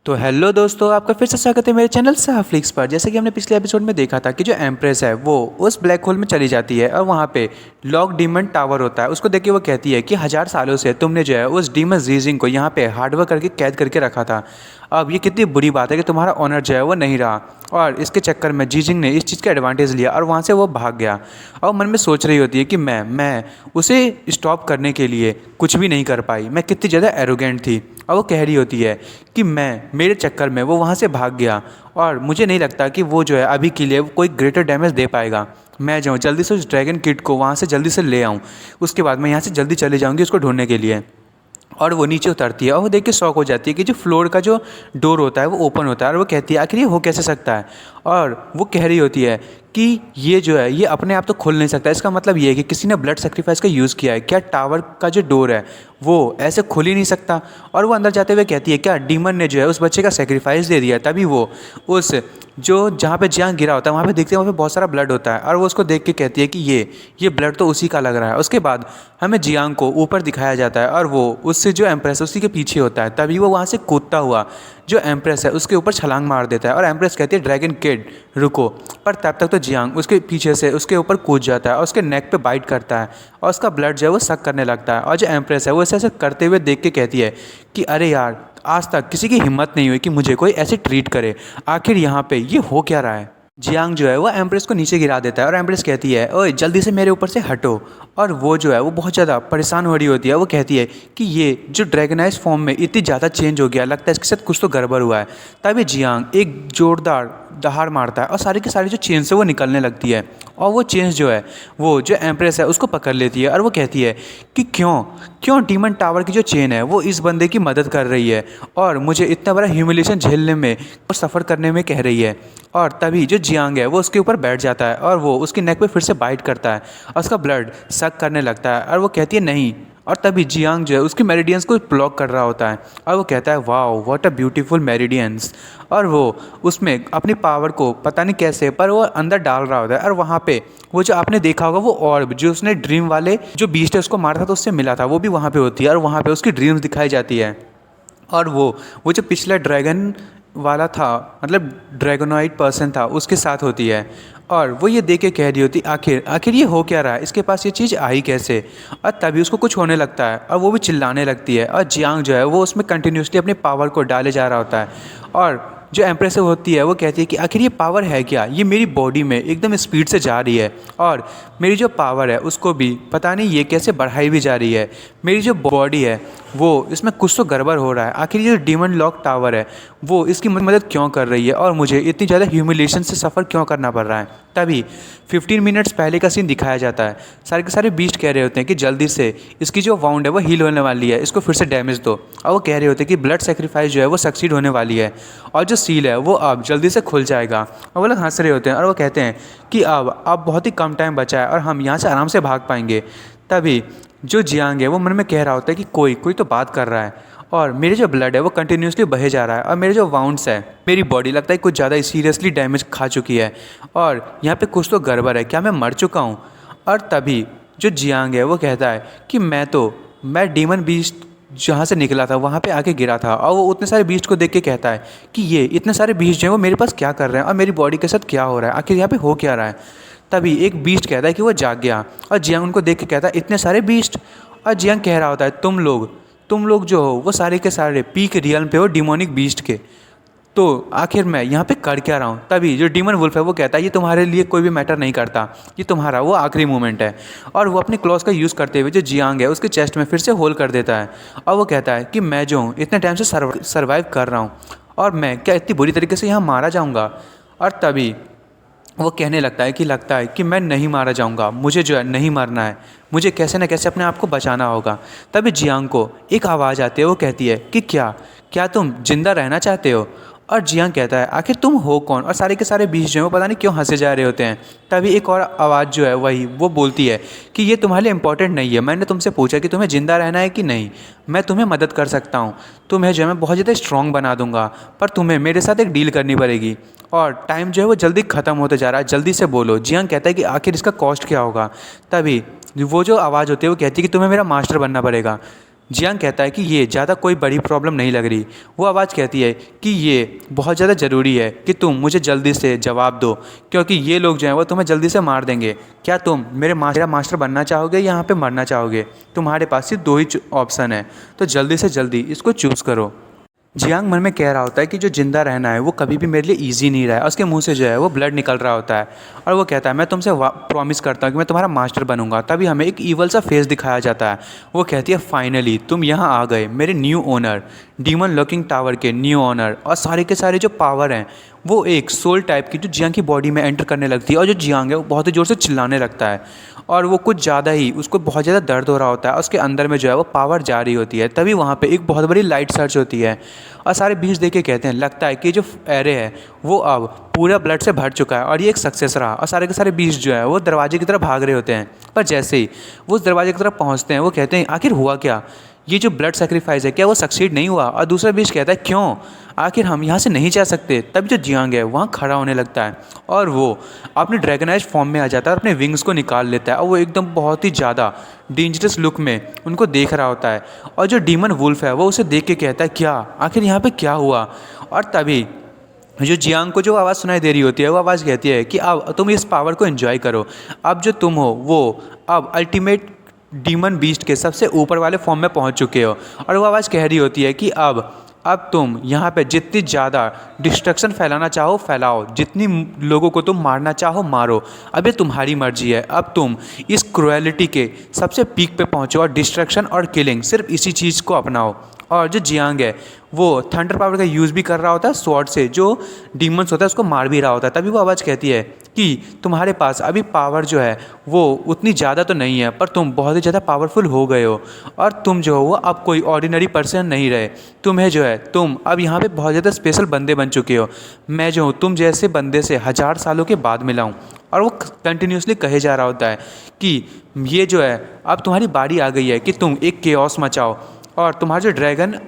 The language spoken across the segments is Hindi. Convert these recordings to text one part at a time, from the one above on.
तो हेलो दोस्तों, आपका फिर से स्वागत है मेरे चैनल साफ्लिक्स पर। जैसे कि हमने पिछले एपिसोड में देखा था कि जो एम्प्रेस है वो उस ब्लैक होल में चली जाती है और वहाँ पे लॉक डीमन टावर होता है। उसको देख के वो कहती है कि 1000 सालों से तुमने जो है उस डीमन जीजिंग को यहाँ पे हार्डवर्क करके कैद करके रखा था। अब ये कितनी बुरी बात है कि तुम्हारा ऑनर जो है वो नहीं रहा, और इसके चक्कर में जीजिंग ने इस चीज़ का एडवांटेज लिया और वहाँ से वो भाग गया। और मन में सोच रही होती है कि मैं उसे स्टॉप करने के लिए कुछ भी नहीं कर पाई, मैं कितनी ज़्यादा एरोगेंट थी। और वो कह रही होती है कि मेरे चक्कर में वो वहाँ से भाग गया और मुझे नहीं लगता कि वो जो है अभी के लिए कोई ग्रेटर डैमेज दे पाएगा। मैं जाऊँ जल्दी से उस ड्रैगन किड को वहाँ से जल्दी से ले आऊँ, उसके बाद मैं यहाँ से जल्दी चले जाऊँगी उसको ढूंढने के लिए। और वो नीचे उतरती है और वो देख के शॉक हो जाती है कि जो फ्लोर का जो डोर होता है वो ओपन होता है। और वो कहती है आखिर ये हो कैसे सकता है। और वो कह रही होती है कि ये जो है ये अपने आप तो खुल नहीं सकता, इसका मतलब ये है कि किसी ने ब्लड सेक्रीफाइस का यूज़ किया है। क्या टावर का जो डोर है वो ऐसे खुल ही नहीं सकता। और वो अंदर जाते हुए कहती है क्या डीमन ने जो है उस बच्चे का सेक्रीफाइस दे दिया, तभी वो उस जो जहाँ पे जियांग गिरा होता है वहाँ पे देखते हैं वहाँ पे बहुत सारा ब्लड होता है। और वो उसको देख के कहती है कि ये ब्लड तो उसी का लग रहा है। उसके बाद हमें जियांग को ऊपर दिखाया जाता है और वो उससे जो एम्प्रेस उसी के पीछे होता है। तभी वो वहाँ से कूदता हुआ जो एम्प्रेस है उसके ऊपर छलांग मार देता है। और एम्प्रेस कहती है ड्रैगन किड रुको, पर तब तक तो जियांग उसके पीछे से उसके ऊपर कूद जाता है और उसके नेक पे बाइट करता है और उसका ब्लड जो है वो सक करने लगता है। और जो एम्प्रेस है वो ऐसे करते हुए देख के कहती है कि अरे यार, आज तक किसी की हिम्मत नहीं हुई कि मुझे कोई ऐसे ट्रीट करे, आखिर यहाँ पे ये हो क्या रहा है। जियांग जो है वो एम्प्रेस को नीचे गिरा देता है और एम्प्रेस कहती है ओए जल्दी से मेरे ऊपर से हटो। और वो जो है वो बहुत ज़्यादा परेशान हो रही होती है। वो कहती है कि ये जो ड्रैगनाइज फॉर्म में इतनी ज़्यादा चेंज हो गया, लगता है इसके साथ कुछ तो गड़बड़ हुआ है। तभी जियांग एक जोरदार दहाड़ मारता है और सारी की सारी जो चेन्स है वो निकलने लगती है। और वो चेन्स जो है वो जो एम्प्रेस है उसको पकड़ लेती है और वो कहती है कि क्यों डीमन टावर की जो चेन है वो इस बंदे की मदद कर रही है और मुझे इतना बड़ा ह्यूमिलेशन झेलने में और सफ़र करने में कह रही है। और तभी जो जियांग है वो उसके ऊपर बैठ जाता है और वो उसकी नेक पे फिर से बाइट करता है और उसका ब्लड सक करने लगता है। और वो कहती है नहीं। और तभी जियांग जो है उसकी मेरिडियंस को ब्लॉक कर रहा होता है और वो कहता है wow what a beautiful meridians. और वो उसमें अपनी पावर को पता नहीं कैसे पर वो अंदर डाल रहा होता है। और वहाँ पे वो जो आपने देखा होगा वो ऑर्ब जो उसने ड्रीम वाले जो बीस्ट है उसको मारा था तो उससे मिला था, वो भी वहाँ पे होती है और वहाँ पे उसकी ड्रीम्स दिखाई जाती है। और वो जो पिछला ड्रैगन वाला था, मतलब ड्रैगनॉइड पर्सन था, उसके साथ होती है। और वो ये देख के कह रही होती आखिर ये हो क्या रहा है, इसके पास ये चीज़ आई कैसे। और तभी उसको कुछ होने लगता है और वो भी चिल्लाने लगती है। और जियांग जो है वो उसमें कंटिन्यूसली अपने पावर को डाले जा रहा होता है। और जो एम्प्रेस होती है वो कहती है कि आखिर ये पावर है क्या, ये मेरी बॉडी में एकदम स्पीड से जा रही है और मेरी जो पावर है उसको भी पता नहीं ये कैसे बढ़ाई भी जा रही है। मेरी जो बॉडी है वो इसमें कुछ तो गड़बड़ हो रहा है। आखिर ये जो डीमन लॉक टावर है वो इसकी मदद क्यों कर रही है और मुझे इतनी ज़्यादा ह्यूमिलेशन से सफ़र क्यों करना पड़ रहा है। तभी 15 मिनट्स पहले का सीन दिखाया जाता है। सारे के सारे बीस्ट कह रहे होते हैं कि जल्दी से इसकी जो वाउंड है वो हील होने वाली है, इसको फिर से डैमेज दो। और वो कह रहे होते हैं कि ब्लड सेक्रीफाइस जो है वो सक्सीड होने वाली है और जो सील है वो अब जल्दी से खुल जाएगा। और वो लोग हंस रहे होते हैं और वो कहते हैं कि अब बहुत ही कम टाइम बचा है और हम यहाँ से आराम से भाग पाएंगे। तभी जो जियांग है वो मन में कह रहा होता है कि कोई तो बात कर रहा है और मेरे जो ब्लड है वो कंटिन्यूसली बहे जा रहा है और मेरे जो वाउंड्स है, मेरी बॉडी लगता है कुछ ज़्यादा सीरियसली डैमेज खा चुकी है और यहाँ पे कुछ तो गड़बड़ है, क्या मैं मर चुका हूँ। और तभी जो जियांग है वो कहता है कि मैं डीमन बीस्ट जहाँ से निकला था वहाँ पे आके गिरा था। और वो उतने सारे बीस्ट को देख के कहता है कि ये इतने सारे बीस्ट जो हैं वो मेरे पास क्या कर रहे हैं और मेरी बॉडी के साथ क्या हो रहा है, आखिर यहाँ पे हो क्या रहा है। तभी एक बीस्ट कहता है कि वो जाग गया और जियांग उनको देख के कहता है इतने सारे बीस्ट। और जियांग कह रहा होता है तुम लोग जो हो वो सारे के सारे पीक रियल्म पे हो डिमोनिक बीस्ट के, तो आखिर मैं यहाँ पे कर क्या रहा हूँ। तभी जो डीमन वुल्फ है वो कहता है ये तुम्हारे लिए कोई भी मैटर नहीं करता, ये तुम्हारा वो आखिरी मोमेंट है। और वो अपने क्लॉज का यूज़ करते हुए जो जियांग है उसके चेस्ट में फिर से होल कर देता है और वो कहता है कि मैं जो हूँ इतने टाइम से सर्वाइव कर रहा हूँ और मैं क्या इतनी बुरी तरीके से यहाँ मारा जाऊँगा। और तभी वो कहने लगता है कि मैं नहीं मारा जाऊंगा, मुझे जो है नहीं मरना है, मुझे कैसे न कैसे अपने आप को बचाना होगा। तभी जियांग को एक आवाज़ आती है, वो कहती है कि क्या तुम जिंदा रहना चाहते हो। और जियांग कहता है आखिर तुम हो कौन। और सारे के सारे बीच जो है वो पता नहीं क्यों हंसे जा रहे होते हैं। तभी एक और आवाज़ जो है वो बोलती है कि ये तुम्हारे लिए इंपॉर्टेंट नहीं है, मैंने तुमसे पूछा कि तुम्हें ज़िंदा रहना है कि नहीं, मैं तुम्हें मदद कर सकता हूँ, तुम्हें जो है मैं बहुत ज़्यादा स्ट्रॉन्ग बना दूंगा, पर तुम्हें मेरे साथ एक डील करनी पड़ेगी और टाइम जो है वो जल्दी ख़त्म होते जा रहा है, जल्दी से बोलो। जियांग कहता है कि आखिर इसका कॉस्ट क्या होगा। तभी वो जो आवाज़ होती है वो कहती है कि तुम्हें मेरा मास्टर बनना पड़ेगा। जियांग कहता है कि ये ज़्यादा कोई बड़ी प्रॉब्लम नहीं लग रही। वो आवाज़ कहती है कि ये बहुत ज़्यादा ज़रूरी है कि तुम मुझे जल्दी से जवाब दो, क्योंकि ये लोग जो हैं वो तुम्हें जल्दी से मार देंगे। क्या तुम मेरा मास्टर बनना चाहोगे या यहाँ पे मरना चाहोगे? तुम्हारे पास सिर्फ दो ही ऑप्शन है, तो जल्दी से जल्दी इसको चूज़ करो। जियांग मन में कह रहा होता है कि जो जिंदा रहना है वो कभी भी मेरे लिए इजी नहीं रहा है। उसके मुंह से जो है वो ब्लड निकल रहा होता है और वो कहता है मैं तुमसे प्रॉमिस करता हूँ कि मैं तुम्हारा मास्टर बनूंगा। तभी हमें एक ईवल सा फेस दिखाया जाता है। वो कहती है फाइनली तुम यहाँ आ गए, मेरे new owner, demon locking tower के न्यू ओनर। और सारे के सारे जो पावर हैं वो एक सोल टाइप की जो जियांग की बॉडी में एंटर करने लगती है और जो जियांग है वो बहुत ही ज़ोर से चिल्लाने लगता है और वो कुछ ज़्यादा ही उसको बहुत ज़्यादा दर्द हो रहा होता है। उसके अंदर में जो है वो पावर जा रही होती है। तभी वहाँ पे एक बहुत बड़ी लाइट सर्च होती है और सारे बीच देख के कहते हैं लगता है कि जो एरे है वो अब पूरा ब्लड से भर चुका है और ये एक सक्सेस रहा। और सारे के सारे बीच जो है वो दरवाजे की तरफ भाग रहे होते हैं। पर जैसे ही वो उस दरवाजे की तरफ पहुँचते हैं वो कहते हैं आखिर हुआ क्या, ये जो ब्लड सेक्रीफाइस है क्या वो सक्सीड नहीं हुआ? और दूसरा बीच कहता है क्यों, आखिर हम यहाँ से नहीं जा सकते? तभी जो जियांग है वहाँ खड़ा होने लगता है और वो अपने ड्रैगनाइज फॉर्म में आ जाता है और अपने विंग्स को निकाल लेता है और वो एकदम बहुत ही ज़्यादा डेंजरस लुक में उनको देख रहा होता है। और जो डीमन वुल्फ है वो उसे देख के कहता है क्या, आखिर यहाँ पे क्या हुआ? और तभी जो जियांग को जो आवाज़ सुनाई दे रही होती है वो आवाज़ कहती है कि अब तुम इस पावर को एंजॉय करो। अब जो तुम हो वो अब अल्टीमेट डीमन बीस्ट के सबसे ऊपर वाले फॉर्म में पहुंच चुके हो। और वो आवाज़ कह रही होती है कि अब तुम यहाँ पे जितनी ज़्यादा डिस्ट्रक्शन फैलाना चाहो फैलाओ, जितनी लोगों को तुम मारना चाहो मारो, अब ये तुम्हारी मर्जी है। अब तुम इस क्रुएलिटी के सबसे पीक पे पहुँचो और डिस्ट्रक्शन और किलिंग सिर्फ इसी चीज़ को अपनाओ। और जो जियांग है वो थंडर पावर का यूज़ भी कर रहा होता है, स्वॉर्ड से जो डीमंस होता है उसको मार भी रहा होता है। तभी वो आवाज़ कहती है कि तुम्हारे पास अभी पावर जो है वो उतनी ज़्यादा तो नहीं है, पर तुम बहुत ही ज़्यादा पावरफुल हो गए हो और तुम जो हो वो अब कोई ऑर्डिनरी पर्सन नहीं रहे। तुम्हें जो है तुम अब यहाँ पे बहुत ज़्यादा स्पेशल बंदे बन चुके हो। मैं जो हूँ तुम जैसे बंदे से 1000 सालों के बाद मिला हूँ। और वो कंटिन्यूसली कहे जा रहा होता है कि ये जो है अब तुम्हारी बारी आ गई है कि तुम एक केओस मचाओ और तुम्हारा जो ड्रैगन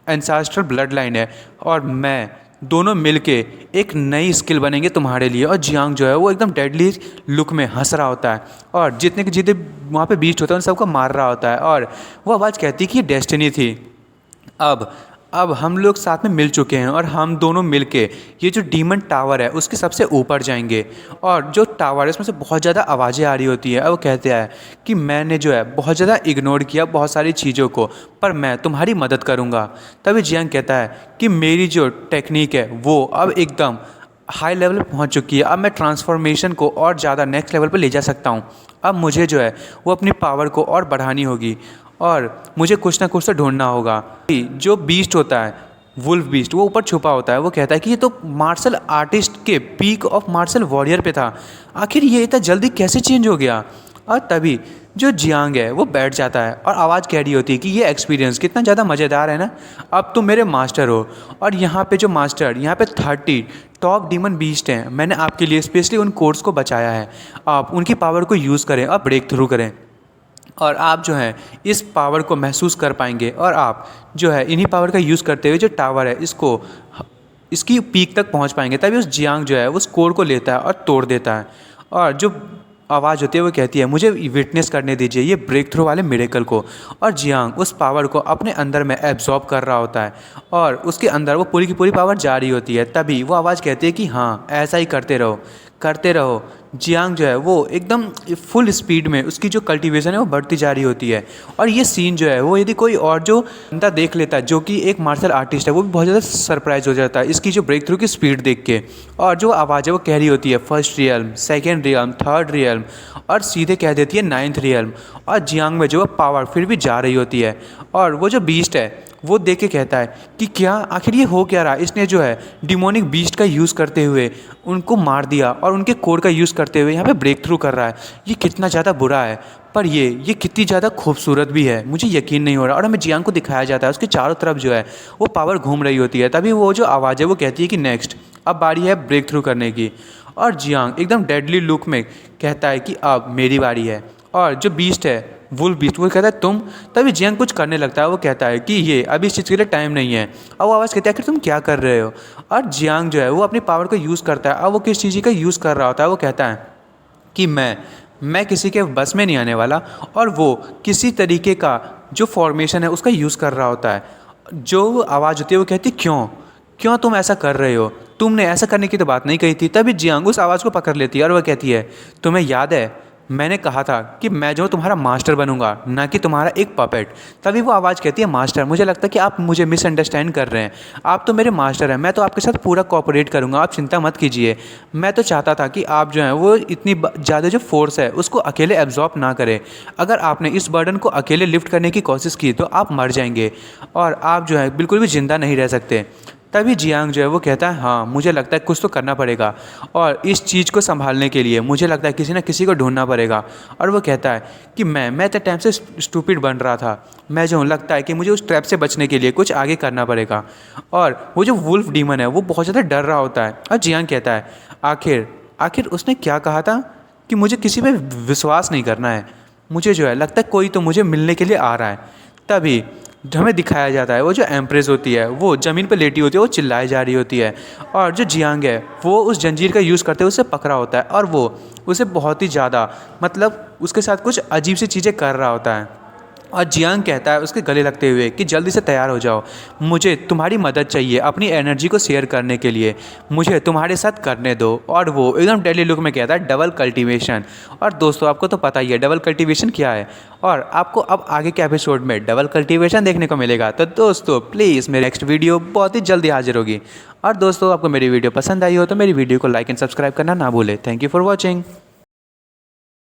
एंसेस्ट्रल ब्लड लाइन है और मैं दोनों मिलके एक नई स्किल बनेंगे तुम्हारे लिए। और जियांग जो है वो एकदम डेडली लुक में हंस रहा होता है और जितने वहाँ पे बीस्ट होता है उन सबको मार रहा होता है। और वो आवाज़ कहती है कि ये डेस्टिनी थी, अब हम लोग साथ में मिल चुके हैं और हम दोनों मिलके ये जो डीमन टावर है उसके सबसे ऊपर जाएंगे। और जो टावर है उसमें से बहुत ज़्यादा आवाज़ें आ रही होती है और वो कहते हैं कि मैंने जो है बहुत ज़्यादा इग्नोर किया बहुत सारी चीज़ों को, पर मैं तुम्हारी मदद करूँगा। तभी जियांग कहता है कि मेरी जो टेक्निक है वो अब एकदम हाई लेवल पे पहुंच चुकी है। अब मैं ट्रांसफॉर्मेशन को और ज़्यादा नेक्स्ट लेवल पे ले जा सकता हूं। अब मुझे जो है वो अपनी पावर को और बढ़ानी होगी और मुझे कुछ ना कुछ तो ढूंढना होगा। जो बीस्ट होता है वुल्फ बीस्ट वो ऊपर छुपा होता है। वो कहता है कि ये तो मार्शल आर्टिस्ट के पीक ऑफ मार्शल वॉरियर पे था, आखिर ये इतना जल्दी कैसे चेंज हो गया? और तभी जो जियांग है वो बैठ जाता है और आवाज़ कह रही होती है कि ये एक्सपीरियंस कितना ज़्यादा मज़ेदार है ना, अब तुम मेरे मास्टर हो। और यहाँ पे जो मास्टर यहाँ पे 30 टॉप डीमन बीस्ट हैं, मैंने आपके लिए स्पेशली उन कोर्स को बचाया है। आप उनकी पावर को यूज़ करें और ब्रेक थ्रू करें और आप जो है इस पावर को महसूस कर पाएंगे और आप जो है इन्हीं पावर का यूज़ करते हुए जो टावर है इसकी पीक तक पहुंच पाएंगे। तभी उस जियांग जो है उस कोर को लेता है और तोड़ देता है। और जो आवाज़ होती है वो कहती है मुझे विटनेस करने दीजिए ये ब्रेक थ्रू वाले मिरेकल को। और जियांग उस पावर को अपने अंदर में एब्जॉर्ब कर रहा होता है और उसके अंदर वो पूरी की पूरी पावर जा रही होती है। तभी वो आवाज़ कहती है कि हाँ ऐसा ही करते रहो। जियांग जो है वो एकदम फुल स्पीड में उसकी जो कल्टीवेशन है वो बढ़ती जा रही होती है। और ये सीन जो है वो यदि कोई और जो बंदा देख लेता है जो कि एक मार्शल आर्टिस्ट है वो भी बहुत ज़्यादा सरप्राइज हो जाता है इसकी जो ब्रेक थ्रू की स्पीड देख के। और जो आवाज़ है वो कह रही होती है first realm, second realm, third realm और सीधे कह देती है 9th रियल्म। और जियांग में जो पावर फिर भी जा रही होती है और वो जो बीस्ट है वो देख के कहता है कि क्या आखिर ये हो क्या रहा, इसने जो है डिमोनिक बीस्ट का यूज़ करते हुए उनको मार दिया और उनके कोर का यूज़ करते हुए यहाँ पे ब्रेक थ्रू कर रहा है। ये कितना ज़्यादा बुरा है पर ये कितनी ज़्यादा खूबसूरत भी है, मुझे यकीन नहीं हो रहा। और हमें जियांग को दिखाया जाता है उसके चारों तरफ जो है वो पावर घूम रही होती है। तभी वो जो आवाज़ है वो कहती है कि नेक्स्ट अब बारी है ब्रेक थ्रू करने की। और जियांग एकदम डेडली लुक में कहता है कि अब मेरी बारी है। और जो बीस्ट है वुल्फ बीस्ट वो कहता है तुम। तभी जियांग कुछ करने लगता है, वो कहता है कि ये अभी इस चीज़ के लिए टाइम नहीं है। और वो आवाज़ कहता है कि तुम क्या कर रहे हो। और जियांग जो है वो अपनी पावर को यूज़ करता है। अब वो किस चीज़ का यूज़ कर रहा होता है वो कहता है कि मैं किसी के बस में नहीं आने वाला और वो किसी तरीके का जो फॉर्मेशन है उसका यूज़ कर रहा होता है। जो आवाज़ होती है वो कहती है क्यों, क्यों तुम ऐसा कर रहे हो, तुमने ऐसा करने की तो बात नहीं कही थी। तभी जियांग उस आवाज़ को पकड़ लेती है और वह कहती है तुम्हें याद है मैंने कहा था कि मैं जो तुम्हारा मास्टर बनूंगा, ना कि तुम्हारा एक पपेट। तभी वो आवाज़ कहती है मास्टर, मुझे लगता है कि आप मुझे मिसअंडरस्टैंड कर रहे हैं, आप तो मेरे मास्टर हैं, मैं तो आपके साथ पूरा कोऑपरेट करूंगा, आप चिंता मत कीजिए। मैं तो चाहता था कि आप जो है वो इतनी ज़्यादा जो फोर्स है उसको अकेले एब्जॉर्ब ना करें। अगर आपने इस बर्डन को अकेले लिफ्ट करने की कोशिश की तो आप मर जाएंगे और आप जो है बिल्कुल भी ज़िंदा नहीं रह सकते। तभी जियांग जो है वो कहता है हाँ मुझे लगता है कुछ तो करना पड़ेगा और इस चीज़ को संभालने के लिए मुझे लगता है किसी न किसी को ढूंढना पड़ेगा। और वो कहता है कि मैं तो टाइम से स्टूपिड बन रहा था, मैं जो लगता है कि मुझे उस ट्रैप से बचने के लिए कुछ आगे करना पड़ेगा। और वो जो वुल्फ डीमन है वो बहुत ज़्यादा डर रहा होता है और जियांग कहता है आखिर आखिर उसने क्या कहा था कि मुझे किसी पे विश्वास नहीं करना है, मुझे जो है लगता है कोई तो मुझे मिलने के लिए आ रहा है। तभी हमें दिखाया जाता है वो जो एम्प्रेस होती है वो ज़मीन पर लेटी होती है, वो चिल्लाई जा रही होती है और जो जियांग है वो उस जंजीर का यूज़ करते हुए उसे पकड़ा होता है और वो उसे बहुत ही ज़्यादा मतलब उसके साथ कुछ अजीब सी चीज़ें कर रहा होता है। और जियांग कहता है उसके गले लगते हुए कि जल्दी से तैयार हो जाओ, मुझे तुम्हारी मदद चाहिए अपनी एनर्जी को शेयर करने के लिए, मुझे तुम्हारे साथ करने दो। और वो एकदम डेली लुक में कहता है डबल कल्टीवेशन। और दोस्तों आपको तो पता ही है डबल कल्टीवेशन क्या है और आपको अब आगे के एपिसोड में डबल कल्टीवेशन देखने को मिलेगा। तो दोस्तों प्लीज़ मेरी नेक्स्ट वीडियो बहुत ही जल्दी हाजिर होगी। और दोस्तों आपको मेरी वीडियो पसंद आई हो तो मेरी वीडियो को लाइक एंड सब्सक्राइब करना ना भूलें। Thank you for watching.